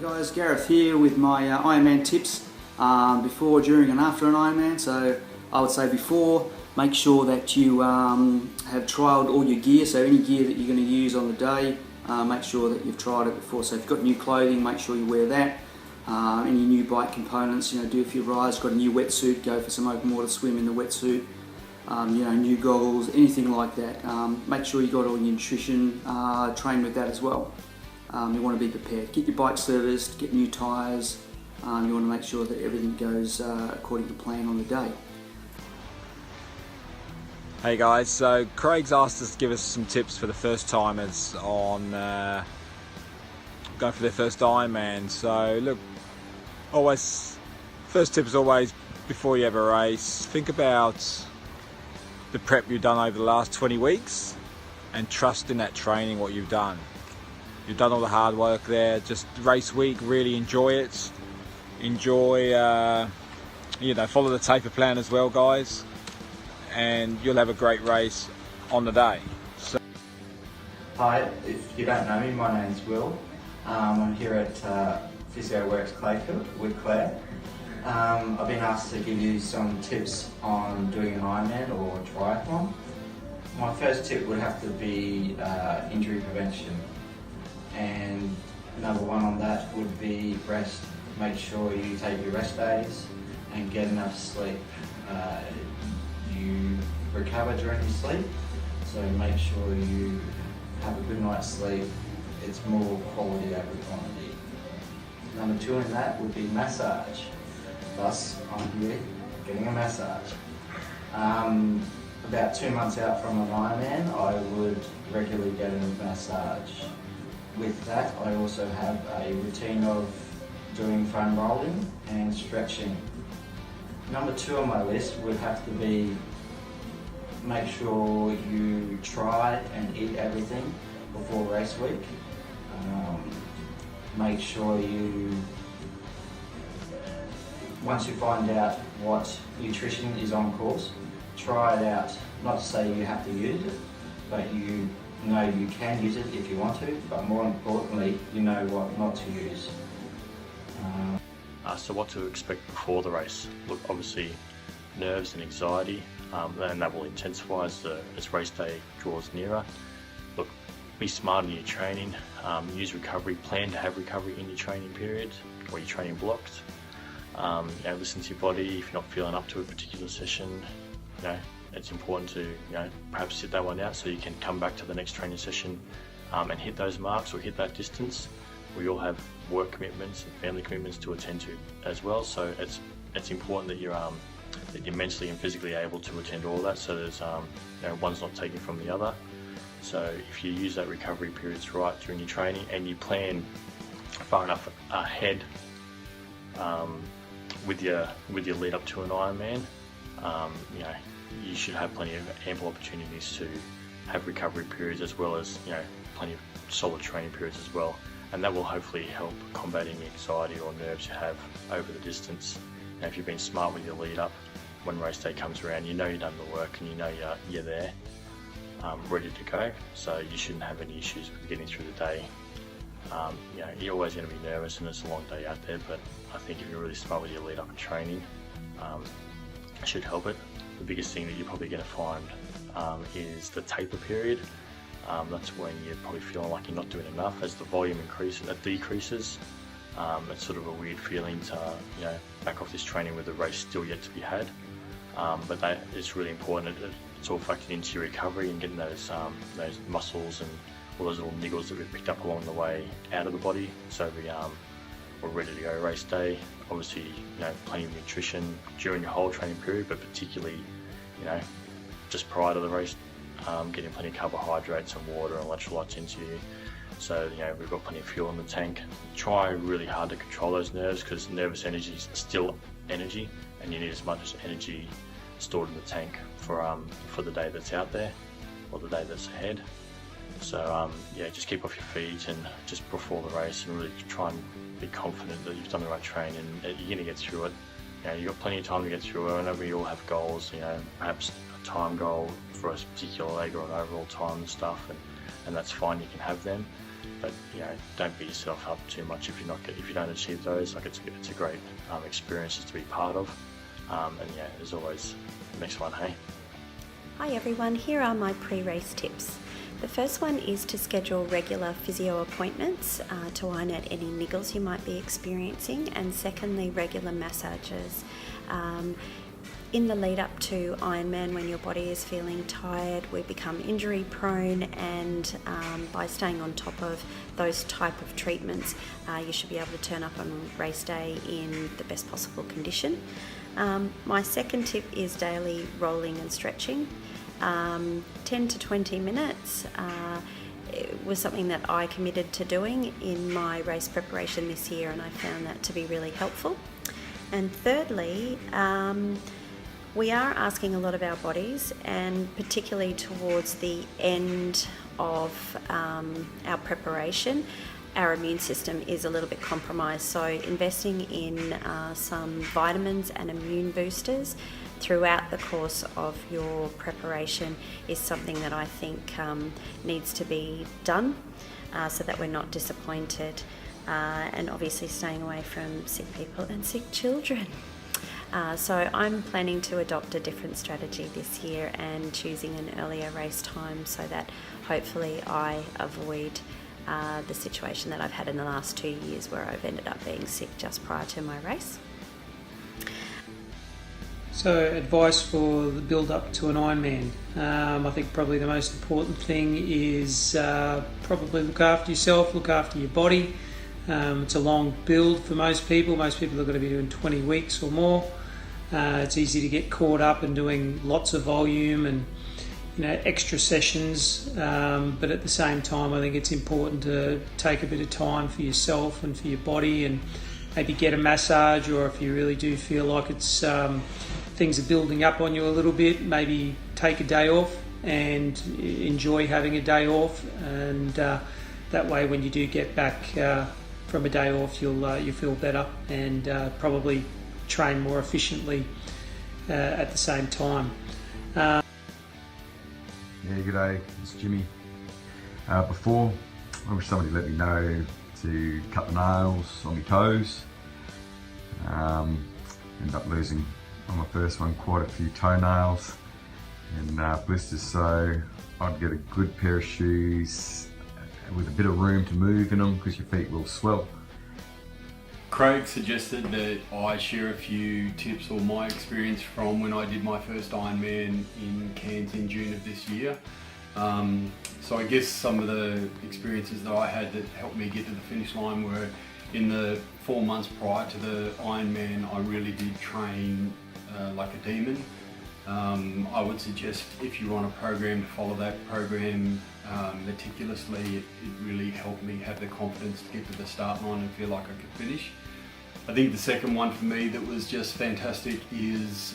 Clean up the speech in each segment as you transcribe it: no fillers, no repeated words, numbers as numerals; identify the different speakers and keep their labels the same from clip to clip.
Speaker 1: Guys, Gareth here with my Ironman tips before, during and after an Ironman. So I would say before, make sure that you have trialled all your gear, so any gear that you're going to use on the day, make sure that you've tried it before. So if you've got new clothing, make sure you wear that. Any new bike components, do a few rides. Got a new wetsuit, go for some open water swim in the wetsuit. New goggles, anything like that. Make sure you got all your nutrition, train with that as well. You want to be prepared. Get your bike serviced, get new tyres. You want to make sure that everything goes according to plan on the day.
Speaker 2: Hey guys, so Craig's asked us to give us some tips for the first timers on going for their first Ironman. So look, first tip is always before you have a race, think about the prep you've done over the last 20 weeks and trust in that training, what you've done. You've done all the hard work there. Just race week, really enjoy it. Enjoy, follow the taper plan as well, guys, and you'll have a great race on the day. So.
Speaker 3: Hi, if you don't know me, my name's Will. I'm here at Physio Works Clayfield with Claire. I've been asked to give you some tips on doing an Ironman or triathlon. My first tip would have to be injury prevention. And number one on that would be rest. Make sure you take your rest days and get enough sleep. You recover during your sleep, so make sure you have a good night's sleep. It's more quality over quantity. Number two in that would be massage. Thus, I'm here getting a massage. About 2 months out from an Ironman, I would regularly get a massage. With that, I also have a routine of doing foam rolling and stretching. Number two on my list would have to be make sure you try and eat everything before race week. Make sure once you find out what nutrition is on course, try it out. Not to say you have to use it, but you know you can use it if you want to, but more importantly, you know what not to use.
Speaker 4: So what to expect before the race? Look, obviously nerves and anxiety, and that will intensify as race day draws nearer. Look, be smart in your training, use recovery, plan to have recovery in your training period or your training blocks. Listen to your body. If you're not feeling up to a particular session, it's important to perhaps sit that one out so you can come back to the next training session and hit those marks or hit that distance. We all have work commitments and family commitments to attend to as well, so it's important that you're mentally and physically able to attend all that, so there's one's not taken from the other. So if you use that recovery periods right during your training and you plan far enough ahead with your lead up to an Ironman, you should have plenty of ample opportunities to have recovery periods as well as plenty of solid training periods as well, and that will hopefully help combating the anxiety or nerves you have over the distance. If you've been smart with your lead up, when race day comes around, you've done the work and you're there, ready to go, so you shouldn't have any issues with getting through the day. You're always going to be nervous and it's a long day out there, but I think if you're really smart with your lead up and training, it should help it. The biggest thing that you're probably going to find is the taper period. That's when you're probably feeling like you're not doing enough. As the volume decreases, it's sort of a weird feeling to back off this training with the race still yet to be had. But that is really important. It's all factored into your recovery and getting those muscles and all those little niggles that we've picked up along the way out of the body, so we're ready to go race day. Obviously, plenty of nutrition during your whole training period, but particularly, just prior to the race, getting plenty of carbohydrates and water and electrolytes into you. So, we've got plenty of fuel in the tank. Try really hard to control those nerves, because nervous energy is still energy, and you need as much energy stored in the tank for the day that's out there or the day that's ahead. So just keep off your feet and just before the race, and really try and be confident that you've done the right training and you're going to get through it. you've got plenty of time to get through it. Whenever you all have goals, perhaps a time goal for a particular leg or an overall time and stuff, and that's fine, you can have them. But don't beat yourself up too much if you don't achieve those. Like it's a great experience to be part of. And as always, next one, hey.
Speaker 5: Hi everyone, here are my pre-race tips. The first one is to schedule regular physio appointments to iron out any niggles you might be experiencing, and secondly, regular massages. In the lead up to Ironman, when your body is feeling tired, we become injury prone, and by staying on top of those type of treatments, you should be able to turn up on race day in the best possible condition. My second tip is daily rolling and stretching. 10 to 20 minutes it was something that I committed to doing in my race preparation this year, and I found that to be really helpful. And thirdly, we are asking a lot of our bodies, and particularly towards the end of our preparation, our immune system is a little bit compromised. So investing in some vitamins and immune boosters throughout the course of your preparation is something that I think needs to be done so that we're not disappointed, and obviously staying away from sick people and sick children. So I'm planning to adopt a different strategy this year and choosing an earlier race time so that hopefully I avoid the situation that I've had in the last 2 years where I've ended up being sick just prior to my race.
Speaker 6: So advice for the build up to an Ironman. I think probably the most important thing is probably look after yourself, look after your body. It's a long build for most people. Most people are going to be doing 20 weeks or more. It's easy to get caught up in doing lots of volume and extra sessions, but at the same time I think it's important to take a bit of time for yourself and for your body, and maybe get a massage, or if you really do feel like it's things are building up on you a little bit, maybe take a day off and enjoy having a day off, and that way when you do get back from a day off you'll feel better and probably train more efficiently at the same time.
Speaker 7: Yeah, g'day, it's Jimmy. Before, I wish somebody let me know to cut the nails on my toes. Ended up losing on my first one quite a few toenails and blisters, so I'd get a good pair of shoes with a bit of room to move in them because your feet will swell.
Speaker 8: Craig suggested that I share a few tips or my experience from when I did my first Ironman in Cairns in June of this year. So I guess some of the experiences that I had that helped me get to the finish line were in the 4 months prior to the Ironman, I really did train like a demon. I would suggest if you're on a program to follow that program meticulously. It really helped me have the confidence to get to the start line and feel like I could finish. I think the second one for me that was just fantastic is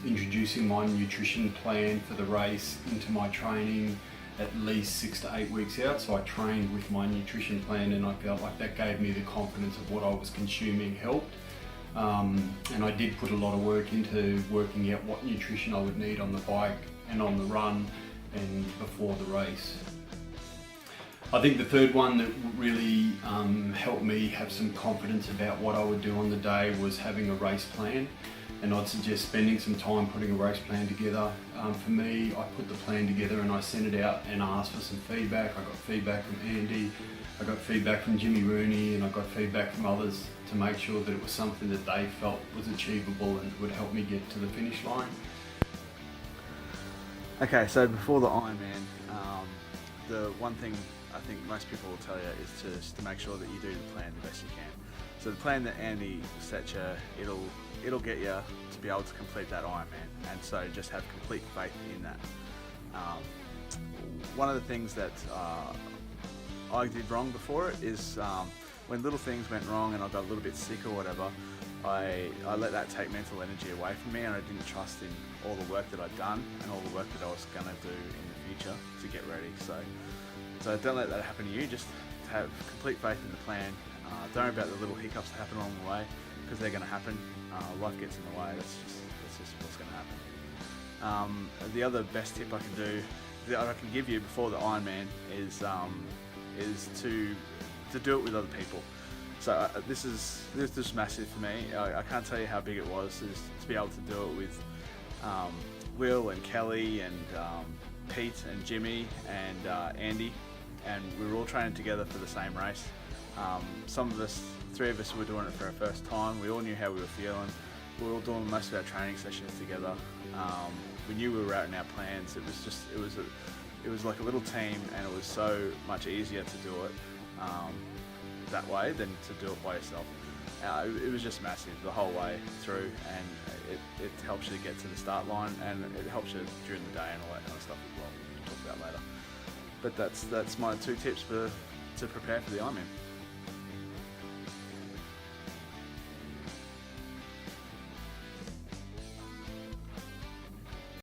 Speaker 8: introducing my nutrition plan for the race into my training at least 6 to 8 weeks out. So I trained with my nutrition plan, and I felt like that gave me the confidence of what I was consuming helped. And I did put a lot of work into working out what nutrition I would need on the bike and on the run and before the race. I think the third one that really helped me have some confidence about what I would do on the day was having a race plan, and I'd suggest spending some time putting a race plan together. For me, I put the plan together and I sent it out and asked for some feedback. I got feedback from Andy, I got feedback from Jimmy Rooney, and I got feedback from others to make sure that it was something that they felt was achievable and would help me get to the finish line.
Speaker 9: Okay, so before the Ironman, the one thing I think most people will tell you is just to make sure that you do the plan the best you can. So the plan that Andy set you, it'll get you to be able to complete that Ironman, and so just have complete faith in that. One of the things that I did wrong before it is when little things went wrong and I got a little bit sick or whatever, I let that take mental energy away from me, and I didn't trust in all the work that I'd done and all the work that I was going to do in the future to get ready. So don't let that happen to you. Just have complete faith in the plan. Don't worry about the little hiccups that happen along the way, because they're going to happen. life gets in the way. That's just what's going to happen. The other best tip I can do, that I can give you before the Ironman is to do it with other people. So this is massive for me. I can't tell you how big it was to be able to do it with Will and Kelly and Pete and Jimmy and Andy, and we were all training together for the same race. Some of us, 3 of us, were doing it for our first time. We all knew how we were feeling. We were all doing most of our training sessions together. We knew we were out in our plans. It was like a little team, and it was so much easier to do it that way than to do it by yourself. It was just massive the whole way through, and it helps you get to the start line, and it helps you during the day and all that kind of stuff as well, which we'll talk about later. But that's my 2 tips to prepare for the Ironman.